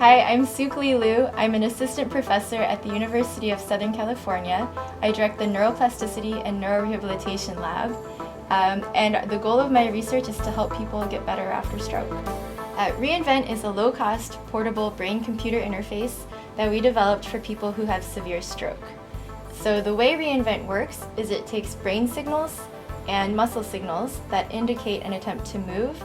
Hi, I'm Sukli Liu. I'm an assistant professor at the University of Southern California. I direct the Neuroplasticity and Neurorehabilitation Lab. And the goal of my research is to help people get better after stroke. Reinvent is a low-cost, portable brain-computer interface that we developed for people who have severe stroke. So the way Reinvent works is it takes brain signals and muscle signals that indicate an attempt to move,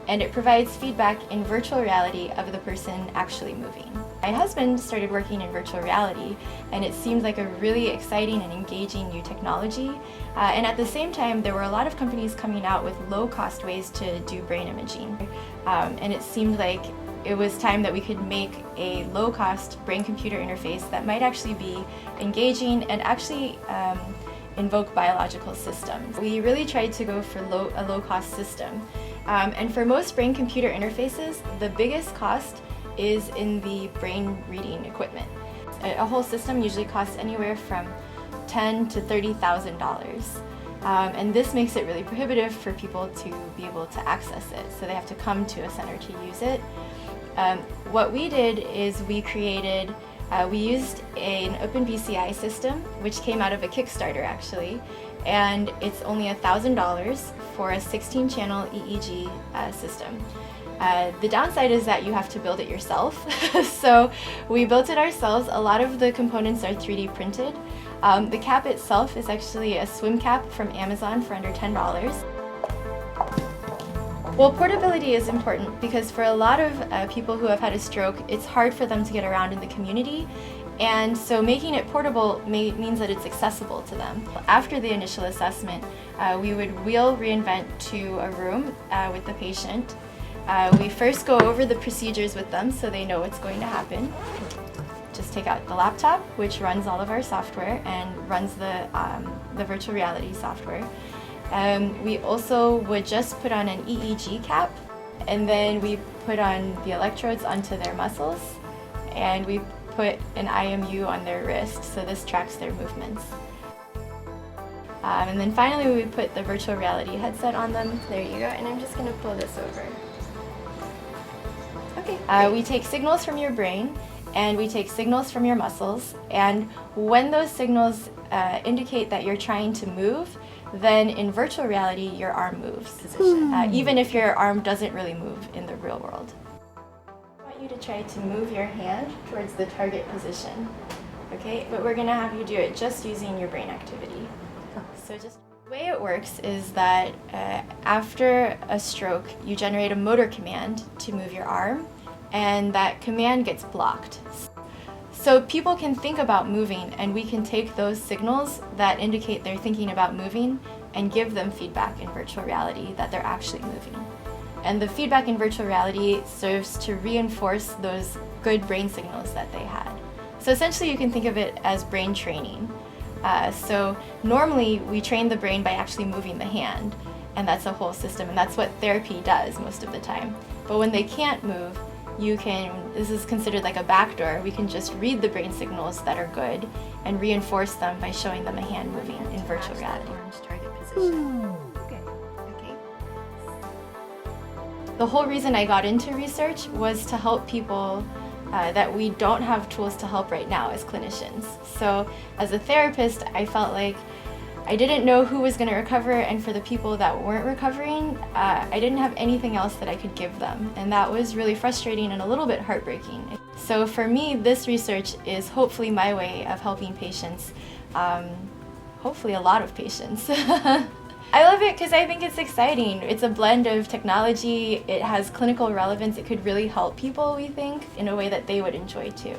and it provides feedback in virtual reality of the person actually moving. My husband started working in virtual reality, and it seemed like a really exciting and engaging new technology. And at the same time, there were a lot of companies coming out with low-cost ways to do brain imaging. And it seemed like it was time that we could make a low-cost brain-computer interface that might actually be engaging and actually invoke biological systems. We really tried to go for a low-cost system. And for most brain-computer interfaces, the biggest cost is in the brain reading equipment. A whole system usually costs anywhere from $10,000 to $30,000. And this makes it really prohibitive for people to be able to access it, so they have to come to a center to use it. What we did is we used an OpenBCI system, which came out of a Kickstarter actually, and it's only $1,000 for a 16-channel EEG system. The downside is that you have to build it yourself, so we built it ourselves. A lot of the components are 3D printed. The cap itself is actually a swim cap from Amazon for under $10. Well, portability is important because for a lot of people who have had a stroke, it's hard for them to get around in the community, and so making it portable means that it's accessible to them. After the initial assessment, we would wheel Reinvent to a room with the patient. We first go over the procedures with them so they know what's going to happen. Just take out the laptop, which runs all of our software and runs the virtual reality software. We also would just put on an EEG cap, and then we put on the electrodes onto their muscles, and we put an IMU on their wrist, so this tracks their movements. And then finally we put the virtual reality headset on them. There you go, and I'm just going to pull this over. Okay. We take signals from your brain, and we take signals from your muscles, and when those signals indicate that you're trying to move, then in virtual reality your arm moves, even if your arm doesn't really move in the real world. I want you to try to move your hand towards the target position, okay? But we're going to have you do it just using your brain activity. So the way it works is that after a stroke, you generate a motor command to move your arm, and that command gets blocked. So people can think about moving, and we can take those signals that indicate they're thinking about moving and give them feedback in virtual reality that they're actually moving. And the feedback in virtual reality serves to reinforce those good brain signals that they had. So essentially you can think of it as brain training. So normally we train the brain by actually moving the hand, and that's a whole system, and that's what therapy does most of the time. But when they can't move, this is considered like a backdoor. We can just read the brain signals that are good and reinforce them by showing them a hand moving in virtual reality. Okay. The whole reason I got into research was to help people that we don't have tools to help right now as clinicians. So as a therapist, I felt like I didn't know who was going to recover, and for the people that weren't recovering, I didn't have anything else that I could give them, and that was really frustrating and a little bit heartbreaking. So for me, this research is hopefully my way of helping patients, hopefully a lot of patients. I love it because I think it's exciting. It's a blend of technology, it has clinical relevance, it could really help people, we think, in a way that they would enjoy too.